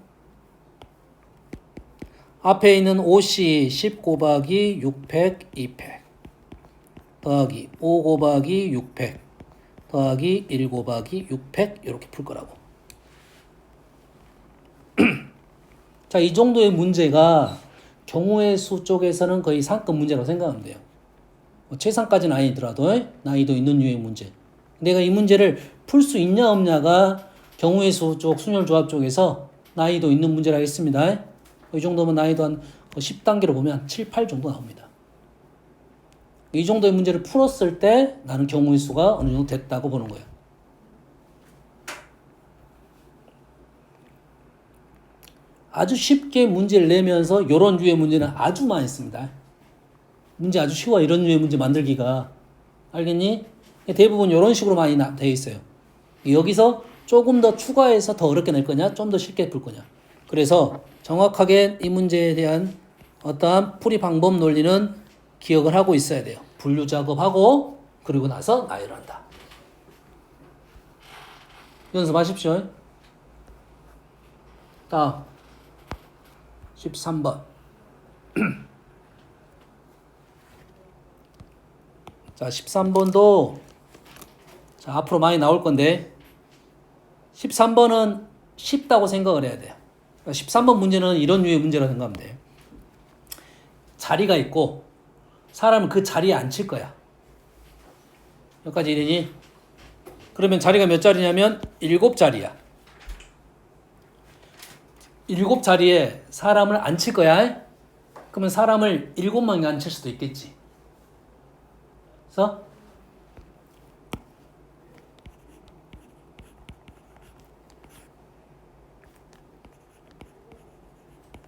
Speaker 1: 앞에 있는 OC 10 곱하기 6팩 2팩 더하기 5 곱하기 6팩 더하기 1 곱하기 6팩 이렇게 풀 거라고. 자, 이 정도의 문제가 경우의 수 쪽에서는 거의 상급 문제라고 생각하면 돼요. 뭐 최상까지는 아니더라도 난이도 있는 유의 문제. 내가 이 문제를 풀 수 있냐 없냐가 경우의 수 쪽, 순열 조합 쪽에서 난이도 있는 문제라 했습니다. 이 정도면 난이도 한 10단계로 보면 7, 8 정도 나옵니다. 이 정도의 문제를 풀었을 때 나는 경우의 수가 어느 정도 됐다고 보는 거예요. 아주 쉽게 문제를 내면서 이런 류의 문제는 아주 많이 씁니다. 문제 아주 쉬워. 이런 류의 문제 만들기가. 알겠니? 대부분 이런 식으로 많이 되어 있어요. 여기서 조금 더 추가해서 더 어렵게 낼 거냐, 좀 더 쉽게 풀 거냐. 그래서 정확하게 이 문제에 대한 어떠한 풀이 방법 논리는 기억을 하고 있어야 돼요. 분류 작업하고 그리고 나서 나열한다. 연습하십시오. 다음 13번. 자, 13번도 자, 앞으로 많이 나올 건데 13번은 쉽다고 생각을 해야 돼요. 13번 문제는 이런 류의 문제라 생각하면 돼요. 자리가 있고 사람은 그 자리에 앉힐 거야. 여기까지 이러니? 그러면 자리가 몇 자리냐면 7자리야. 7자리에 사람을 앉힐 거야. 그러면 사람을 7명이 앉힐 수도 있겠지. 그래서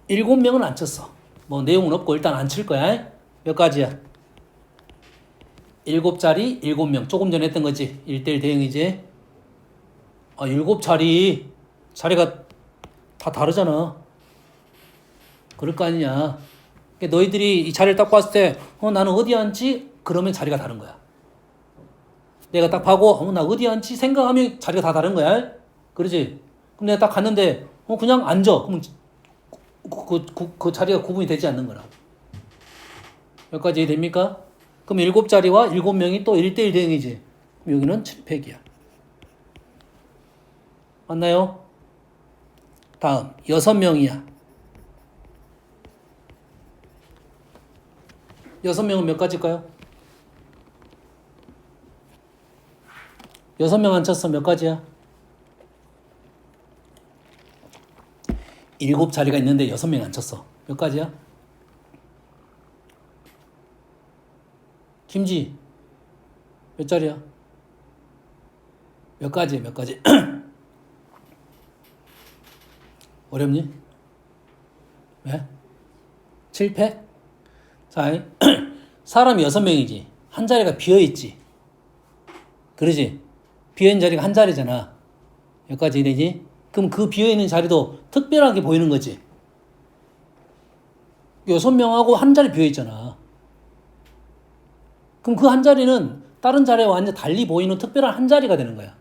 Speaker 1: 7명은 앉혔어. 뭐 내용은 없고 일단 앉힐 거야. 몇 가지야? 7자리 7명. 조금 전에 했던 거지. 1대1 대응이지. 7자리. 자리가 다 다르잖아. 그럴 거 아니냐. 그러니까 너희들이 이 자리를 딱 봤을 때 나는 어디 앉지? 그러면 자리가 다른 거야. 내가 딱 봐고 나 어디 앉지? 생각하면 자리가 다 다른 거야. 그러지? 그럼 내가 딱 갔는데 그냥 앉아. 그럼 그 자리가 구분이 되지 않는 거라. 여기까지 됩니까? 그럼 7자리와 7명이 또 1대1 대응이지. 그럼 여기는 7팩이야. 맞나요? 다음 6명이야. 6명은 몇 가지일까요? 6명 앉혔어. 몇 가지야? 7자리가 있는데 6명 앉혔어. 몇 가지야? 김지 몇 자리야? 몇 가지? 몇 가지? 어렵니? 왜? 7팩? 자, 사람이 6명이지. 한 자리가 비어있지. 그러지? 비어있는 자리가 한 자리잖아. 여기까지 되지? 그럼 그 비어있는 자리도 특별하게 보이는 거지. 6명하고 한 자리 비어있잖아. 그럼 그 한 자리는 다른 자리와 완전 달리 보이는 특별한 한 자리가 되는 거야.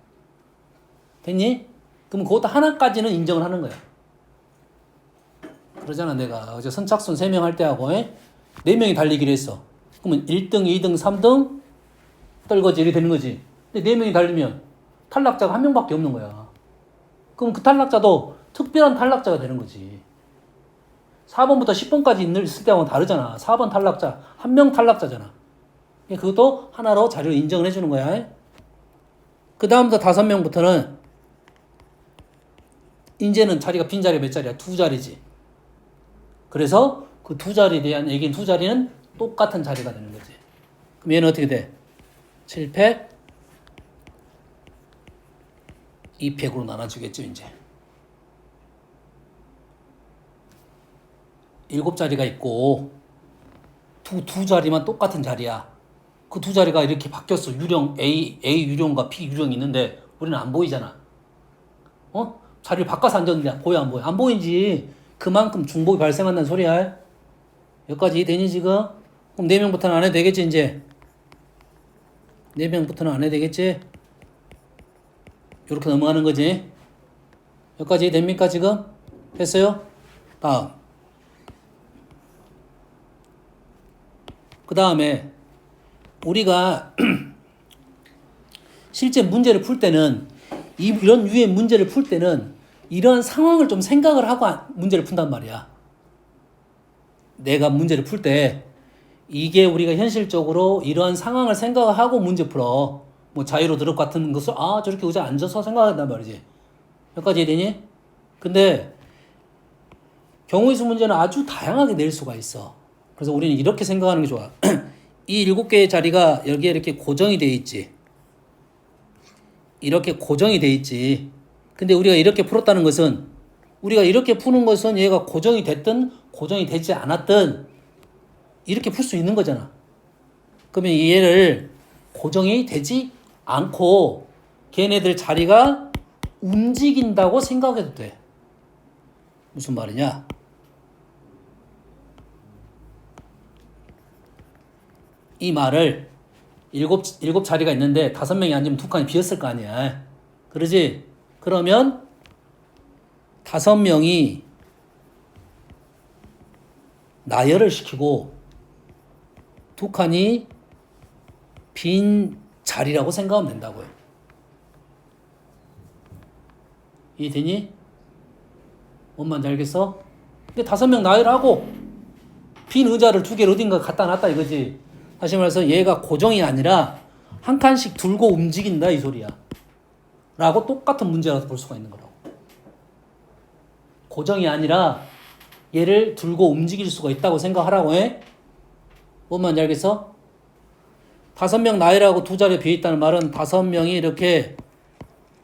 Speaker 1: 됐니? 그럼 그것도 하나까지는 인정을 하는 거야. 그러잖아. 내가 어제 선착순 3명 할 때 하고 4명이 달리기로 했어. 그러면 1등, 2등, 3등 떨거지 이렇게 되는 거지. 근데 4명이 달리면 탈락자가 1명밖에 없는 거야. 그럼 그 탈락자도 특별한 탈락자가 되는 거지. 4번부터 10번까지 있을 때하고는 다르잖아. 4번 탈락자, 1명 탈락자잖아. 그것도 하나로 자료를 인정을 해주는 거야. 그 다음부터 5명부터는 이제는 자리가 빈 자리가 몇 자리야? 2자리지. 그래서 그 2자리에 대한 얘기는 2자리는 똑같은 자리가 되는 거지. 그럼 얘는 어떻게 돼? 7팩, 2팩으로 나눠주겠죠, 이제. 7자리가 있고, 두 자리만 똑같은 자리야. 그 2자리가 이렇게 바뀌었어. 유령, A 유령과 B 유령이 있는데, 우리는 안 보이잖아. 자리를 바꿔서 앉았는데, 보여, 안 보여? 안 보이지. 그만큼 중복이 발생한다는 소리야. 여기까지 되니, 지금? 그럼 4명부터는 안 해도 되겠지, 이제? 4명부터는 안 해도 되겠지? 이렇게 넘어가는 거지. 여기까지 됩니까, 지금? 됐어요? 다음. 그 다음에, 우리가 실제 문제를 풀 때는, 이런 유의 문제를 풀 때는, 이런 상황을 좀 생각을 하고 문제를 푼단 말이야. 내가 문제를 풀 때, 이게 우리가 현실적으로 이러한 상황을 생각하고 문제 풀어. 뭐 자유로 드롭 같은 것을 저렇게 의자에 앉아서 생각한단 말이지. 여기까지 되니? 근데 경우의 수 문제는 아주 다양하게 낼 수가 있어. 그래서 우리는 이렇게 생각하는 게 좋아. 이 7개의 자리가 여기에 이렇게 고정이 돼 있지. 이렇게 고정이 돼 있지. 근데 우리가 이렇게 풀었다는 것은 우리가 이렇게 푸는 것은 얘가 고정이 됐든 고정이 되지 않았든 이렇게 풀 수 있는 거잖아. 그러면 얘를 고정이 되지 않고 걔네들 자리가 움직인다고 생각해도 돼. 무슨 말이냐? 이 말을 일곱 자리가 있는데 5명이 앉으면 2칸이 비었을 거 아니야. 그러지? 그러면 5명이 나열을 시키고 2칸이 빈 자리라고 생각하면 된다고요. 이해되니? 뭔 말인지 알겠어? 근데 5명 나열하고 빈 의자를 2개를 어딘가 갖다 놨다 이거지. 다시 말해서 얘가 고정이 아니라 한 칸씩 들고 움직인다 이 소리야. 라고 똑같은 문제라도 볼 수가 있는 거라고. 고정이 아니라 얘를 들고 움직일 수가 있다고 생각하라고 해. 뭔 말인지 알겠어? 5명 나열하고 2자리에 비어있다는 말은 5명이 이렇게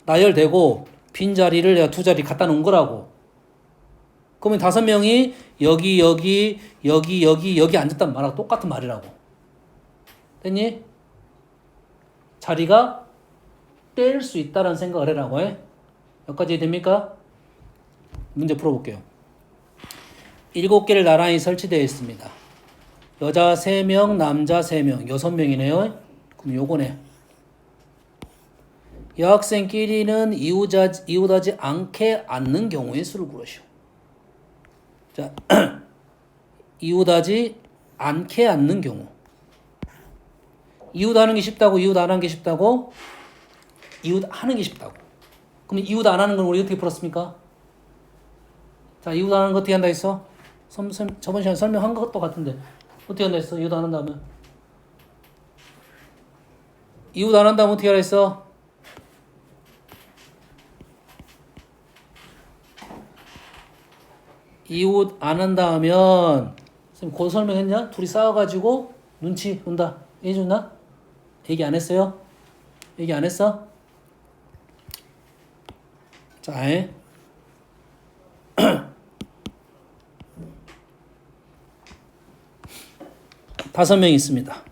Speaker 1: 나열되고 빈 자리를 내가 2자리 갖다 놓은 거라고. 그러면 5명이 여기 앉았단 말하고 똑같은 말이라고. 됐니? 자리가 뗄 수 있다는 생각을 해라고 해. 여기까지 됩니까? 문제 풀어볼게요. 7개를 나란히 설치되어 있습니다. 여자 3명, 남자 3명, 6명이네요. 그럼 요거네. 여학생끼리는 이웃하지 않게 앉는 경우의 수를 구하시오. 자, 이웃하지 않게 앉는 경우. 이웃하는 게 쉽다고, 이웃 안 하는 게 쉽다고? 이웃 하는 게 쉽다고. 그럼 이웃 안 하는 건 우리 어떻게 풀었습니까? 자, 이웃 안 하는 거 어떻게 한다 했어? 저번 시간에 설명한 것도 같은데 어떻게 한다 했어? 이웃 안 한다면? 이웃 안 한다면 어떻게 하라 했어? 이웃 안 한다 하면 선생님 그 설명했냐? 둘이 싸워가지고 눈치 본다 해줬나? 얘기 안 했어요? 얘기 안 했어? 자, 5명 있습니다.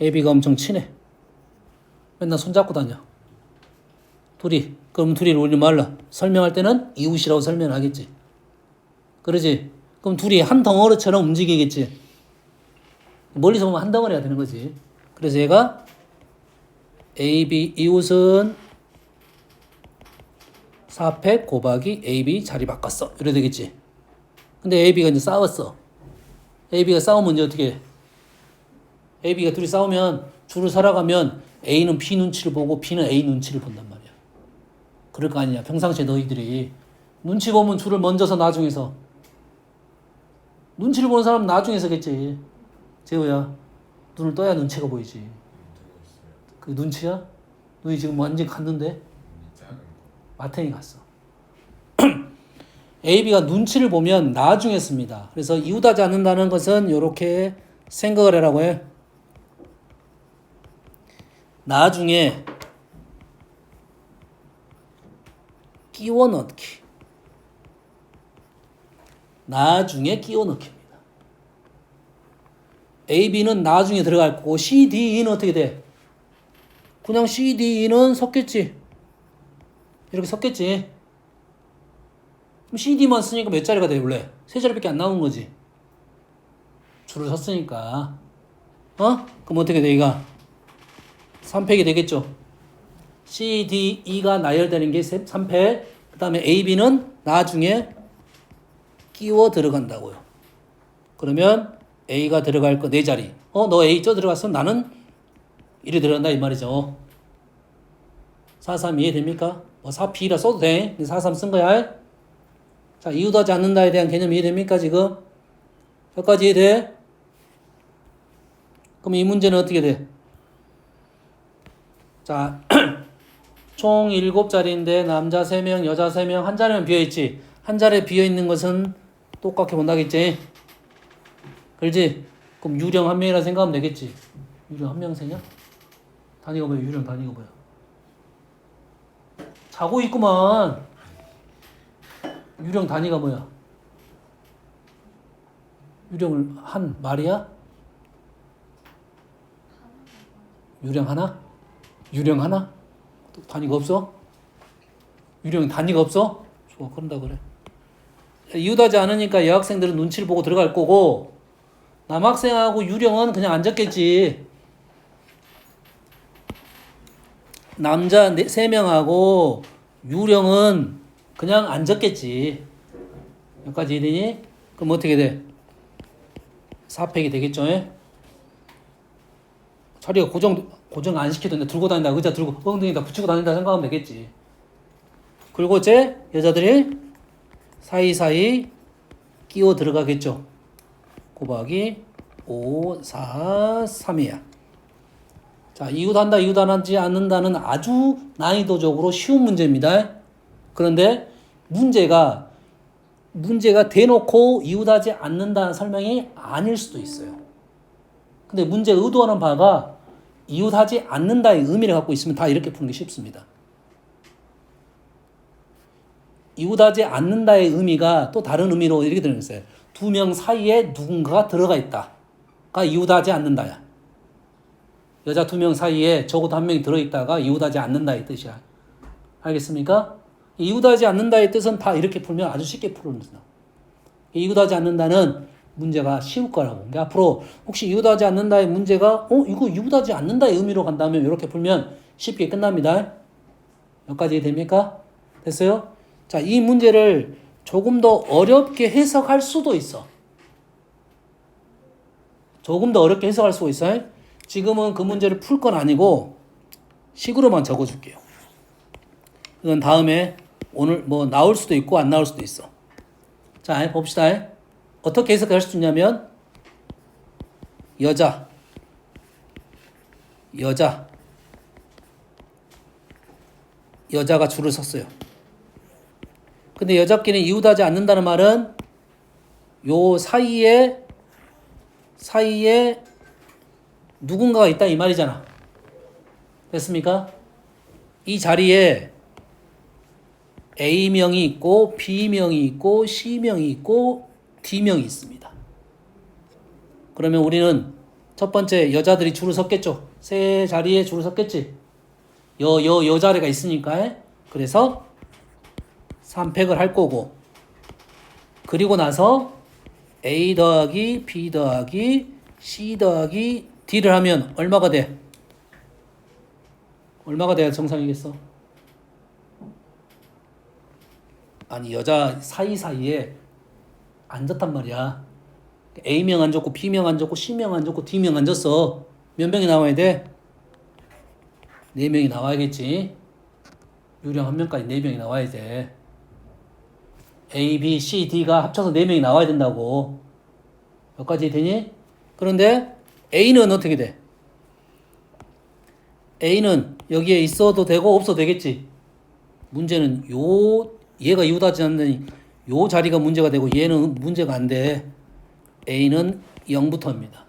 Speaker 1: AB가 엄청 친해. 맨날 손잡고 다녀. 둘이. 그럼 둘이 우리 말라. 설명할 때는 이웃이라고 설명하겠지. 그러지? 그럼 둘이 한 덩어리처럼 움직이겠지. 멀리서 보면 한 덩어리가 되는 거지. 그래서 얘가 AB 이웃은 4팩 곱하기 AB 자리 바꿨어. 이래 되겠지. 근데 AB가 이제 싸웠어. AB가 싸우면 이제 어떻게 해? AB가 둘이 싸우면 줄을 살아가면 A는 B 눈치를 보고 B는 A 눈치를 본단 말이야. 그럴 거 아니냐. 평상시에 너희들이 눈치 보면 줄을 먼저서 나중에서. 눈치를 보는 사람은 나중에서겠지. 재호야, 눈을 떠야 눈치가 보이지. 그 눈치야? 너희 지금 완전히 갔는데? 마탱이 갔어. AB가 눈치를 보면 나중에 씁니다. 그래서 이웃하지 않는다는 것은 이렇게 생각을 해라고 해. 나중에 끼워 넣기. 나중에 끼워 넣기입니다. AB는 나중에 들어갈 거고 CDE는 어떻게 돼? 그냥 CDE는 섞겠지. 이렇게 섞겠지. 그럼 CD만 쓰니까 몇 자리가 돼 원래? 3자리밖에 안 나오는 거지. 줄을 섰으니까. 그럼 어떻게 돼 이가? 3팩이 되겠죠. CDE가 나열되는 게 3팩. 그 다음에 AB는 나중에 끼워 들어간다고요. 그러면 A가 들어갈 거 4자리. 너 A 쪄 들어갔으면 나는 1이 들어간다 이 말이죠. 4, 3 이해됩니까? 4B라 써도 돼. 4, 3 쓴 거야. 자, 이웃하지 않는다에 대한 개념 이해됩니까 지금? 여기까지 이해돼? 그럼 이 문제는 어떻게 돼? 자, 총 7자리인데 남자 3명, 여자 3명, 한 자리만 비어있지. 한 자리에 비어있는 것은 똑같게 본다겠지. 그렇지? 그럼 유령 1명이라 생각하면 되겠지. 유령 1명 세냐? 단위가 뭐야? 유령 단위가 뭐야? 자고 있구만. 유령 단위가 뭐야? 유령을 한 말이야? 유령 하나? 유령 하나? 또 단위가 없어? 유령 단위가 없어? 좋아, 그런다 그래. 이웃하지 않으니까 여학생들은 눈치를 보고 들어갈 거고 남학생하고 유령은 그냥 앉았겠지. 남자 3명하고 유령은 그냥 앉았겠지. 여기까지 이해되니? 그럼 어떻게 돼? 4팩이 되겠죠? 자리가 고정 안 시키던데 들고 다닌다. 의자 들고 엉덩이에다 붙이고 다닌다 생각하면 되겠지. 그리고 이제 여자들이 사이사이 끼워 들어가겠죠. 곱하기 5, 4, 3이야. 자, 이웃한다, 이웃하지 않는다는 아주 난이도적으로 쉬운 문제입니다. 그런데 문제가 대놓고 이웃하지 않는다는 설명이 아닐 수도 있어요. 근데 문제가 의도하는 바가 이웃하지 않는다의 의미를 갖고 있으면 다 이렇게 푸는 게 쉽습니다. 이웃하지 않는다의 의미가 또 다른 의미로 이렇게 들어있어요. 2명 사이에 누군가가 들어가 있다가 이웃하지 않는다야. 여자 2명 사이에 적어도 1명이 들어있다가 이웃하지 않는다의 뜻이야. 알겠습니까? 이웃하지 않는다의 뜻은 다 이렇게 풀면 아주 쉽게 풀어놓는 거야. 이웃하지 않는다는 문제가 쉬울 거라고. 그러니까 앞으로 혹시 이웃하지 않는다의 문제가 이거 이웃하지 않는다의 의미로 간다면 이렇게 풀면 쉽게 끝납니다. 여기까지 됩니까? 됐어요? 자, 이 문제를 조금 더 어렵게 해석할 수도 있어. 조금 더 어렵게 해석할 수가 있어요. 지금은 그 문제를 풀 건 아니고 식으로만 적어줄게요. 이건 다음에 오늘 뭐 나올 수도 있고 안 나올 수도 있어. 자, 봅시다. 어떻게 해석할 수 있냐면 여자가 줄을 섰어요. 근데 여자끼리 이웃하지 않는다는 말은 요 사이에 누군가가 있다 이 말이잖아. 됐습니까? 이 자리에 A명이 있고 B명이 있고 C명이 있고 D명이 있습니다. 그러면 우리는 첫 번째 여자들이 줄을 섰겠죠. 세 자리에 줄을 섰겠지. 여 자리가 있으니까. 그래서 3팩을 할 거고, 그리고 나서 A 더하기 B 더하기 C 더하기 D를 하면 얼마가 돼? 얼마가 돼야 정상이겠어? 아니, 여자 사이사이에 앉았단 말이야. A명 앉았고 B명 앉았고 C명 앉았고 D명 앉았어. 몇 명이 나와야 돼? 4명이 나와야겠지. 유령 1명까지 4명이 나와야 돼. A, B, C, D가 합쳐서 4명이 나와야 된다고. 여기까지 되니? 그런데 A는 어떻게 돼? A는 여기에 있어도 되고 없어도 되겠지. 문제는 얘가 이웃하지 않는 요 자리가 문제가 되고 얘는 문제가 안 돼. A는 0부터입니다.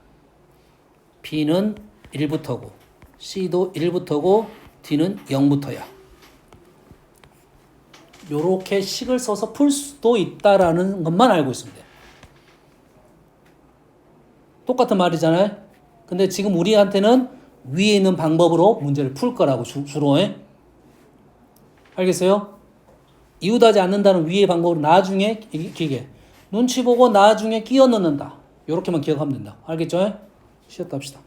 Speaker 1: B는 1부터고 C도 1부터고 D는 0부터야. 요렇게 식을 써서 풀 수도 있다라는 것만 알고 있으면 돼. 똑같은 말이잖아요. 근데 지금 우리한테는 위에 있는 방법으로 문제를 풀 거라고 주로 해. 알겠어요? 이웃하지 않는다는 위의 방법으로 나중에 기계 눈치 보고 나중에 끼워 넣는다. 요렇게만 기억하면 된다. 알겠죠? 쉬었다 합시다.